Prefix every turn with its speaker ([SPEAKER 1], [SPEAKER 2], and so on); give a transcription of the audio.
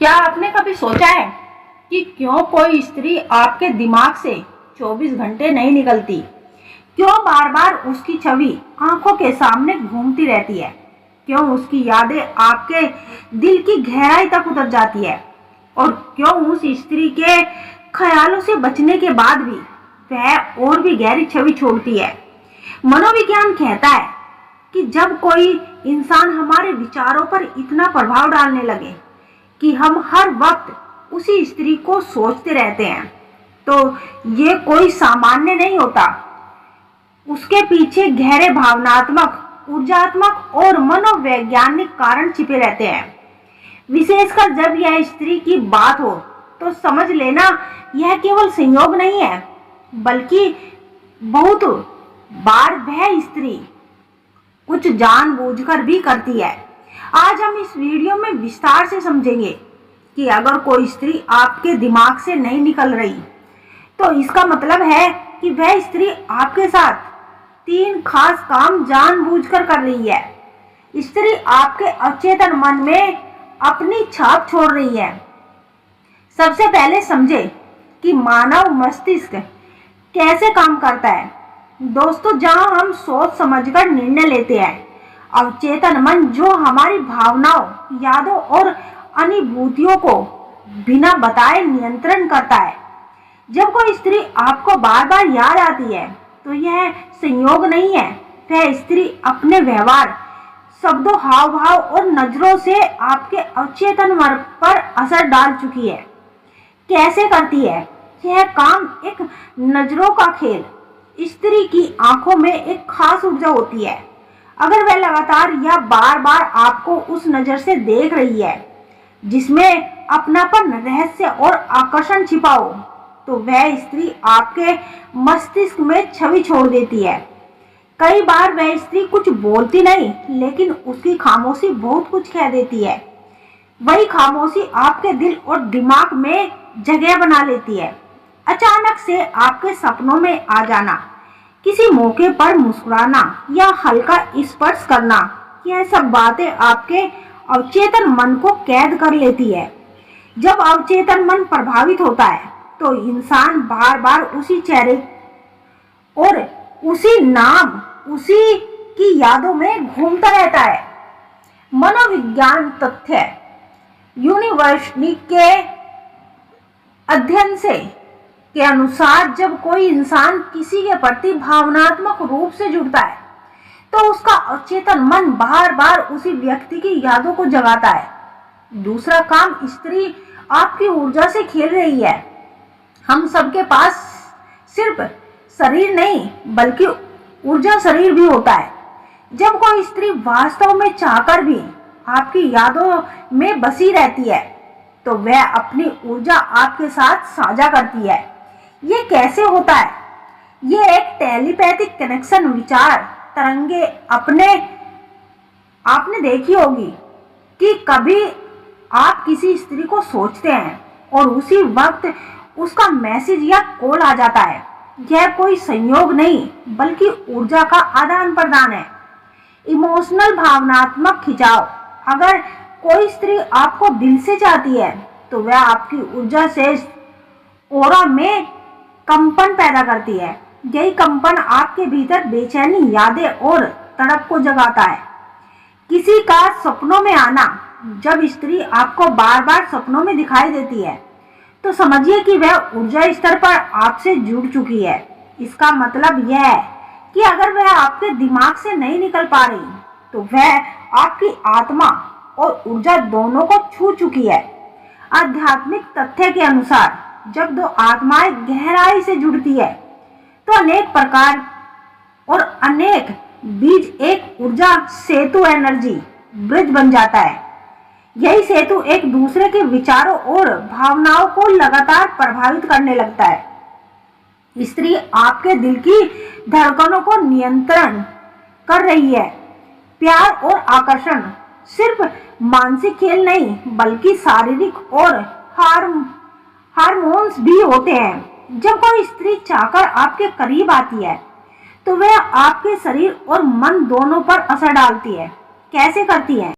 [SPEAKER 1] क्या आपने कभी सोचा है कि क्यों कोई स्त्री आपके दिमाग से 24 घंटे नहीं निकलती? क्यों बार बार उसकी छवि आंखों के सामने घूमती रहती है? क्यों उसकी यादें आपके दिल की गहराई तक उतर जाती है? और क्यों उस स्त्री के ख्यालों से बचने के बाद भी वह और भी गहरी छवि छोड़ती है? मनोविज्ञान कहता है कि जब कोई इंसान हमारे विचारों पर इतना प्रभाव डालने लगे कि हम हर वक्त उसी स्त्री को सोचते रहते हैं, तो ये कोई सामान्य नहीं होता। उसके पीछे गहरे भावनात्मक, ऊर्जात्मक और मनोवैज्ञानिक कारण छिपे रहते हैं। विशेषकर जब यह स्त्री की बात हो तो समझ लेना, यह केवल संयोग नहीं है, बल्कि बहुत बार वह स्त्री कुछ जानबूझकर भी करती है। आज हम इस वीडियो में विस्तार से समझेंगे कि अगर कोई स्त्री आपके दिमाग से नहीं निकल रही, तो इसका मतलब है कि वह स्त्री आपके साथ 3 खास काम जानबूझकर कर रही है। स्त्री आपके अचेतन मन में अपनी छाप छोड़ रही है। सबसे पहले समझे कि मानव मस्तिष्क कैसे काम करता है। दोस्तों, जहां हम सोच समझकर निर्णय लेते हैं, अवचेतन मन जो हमारी भावनाओं, यादों और अनुभूतियों को बिना बताए नियंत्रण करता है। जब कोई स्त्री आपको बार बार याद आती है, तो यह संयोग नहीं है। वह स्त्री अपने व्यवहार, शब्दों, हाव भाव और नजरों से आपके अवचेतन मन पर असर डाल चुकी है। कैसे करती है यह काम? एक नजरों का खेल। स्त्री की आंखों में एक खास ऊर्जा होती है। अगर वह लगातार या बार बार आपको उस नजर से देख रही है जिसमें अपनापन, रहस्य और आकर्षण छिपा हो, तो वह स्त्री आपके मस्तिष्क में छवि छोड़ देती है। कई बार वह स्त्री कुछ बोलती नहीं, लेकिन उसकी खामोशी बहुत कुछ कह देती है। वही खामोशी आपके दिल और दिमाग में जगह बना लेती है। अचानक से आपके सपनों में आ जाना, किसी मौके पर मुस्कुराना या हल्का स्पर्श करना, यह सब बातें आपके अवचेतन मन को कैद कर लेती है। जब अवचेतन मन प्रभावित होता है, तो इंसान बार बार उसी चेहरे और उसी नाम, उसी की यादों में घूमता रहता है। मनोविज्ञान तथ्य यूनिवर्सिटी के अध्ययन के अनुसार, जब कोई इंसान किसी के प्रति भावनात्मक रूप से जुड़ता है, तो उसका अवचेतन मन बार बार उसी व्यक्ति की यादों को जगाता है। दूसरा काम, स्त्री आपकी ऊर्जा से खेल रही है। हम सबके पास सिर्फ शरीर नहीं, बल्कि ऊर्जा शरीर भी होता है। जब कोई स्त्री वास्तव में चाहकर भी आपकी यादों में बसी रहती है, तो वह अपनी ऊर्जा आपके साथ साझा करती है। ये कैसे होता है? ये एक टेलीपैथिक कनेक्शन, विचार तरंगे आपने देखी होगी कि कभी आप किसी स्त्री को सोचते हैं और उसी वक्त उसका मैसेज या कॉल आ जाता है। यह कोई संयोग नहीं, बल्कि ऊर्जा का आदान प्रदान है। इमोशनल, भावनात्मक खिंचाव। अगर कोई स्त्री आपको दिल से चाहती है, तो वह आपकी ऊर्जा से ऑरा में कंपन पैदा करती है। यही कंपन आपके भीतर बेचैनी, यादें और तड़प को जगाता है। किसी का सपनों में आना। जब स्त्री आपको बार बार सपनों में दिखाई देती है, तो समझिए कि वह ऊर्जा स्तर पर आपसे जुड़ चुकी है। इसका मतलब यह है कि अगर वह आपके दिमाग से नहीं निकल पा रही, तो वह आपकी आत्मा और ऊर्जा दोनों को छू चुकी है। आध्यात्मिक तथ्य के अनुसार, जब 2 आत्माएं गहराई से जुड़ती है, तो अनेक प्रकार और अनेक बीज एक ऊर्जा सेतु, एनर्जी ब्रिज बन जाता है। यही सेतु एक दूसरे के विचारों और भावनाओं को लगातार प्रभावित करने लगता है। स्त्री आपके दिल की धड़कनों को नियंत्रण कर रही है। प्यार और आकर्षण सिर्फ मानसिक खेल नहीं, बल्कि शारीरिक और हार्मोन्स भी होते हैं। जब कोई स्त्री चाहकर आपके करीब आती है, तो वह आपके शरीर और मन दोनों पर असर डालती है। कैसे करती है?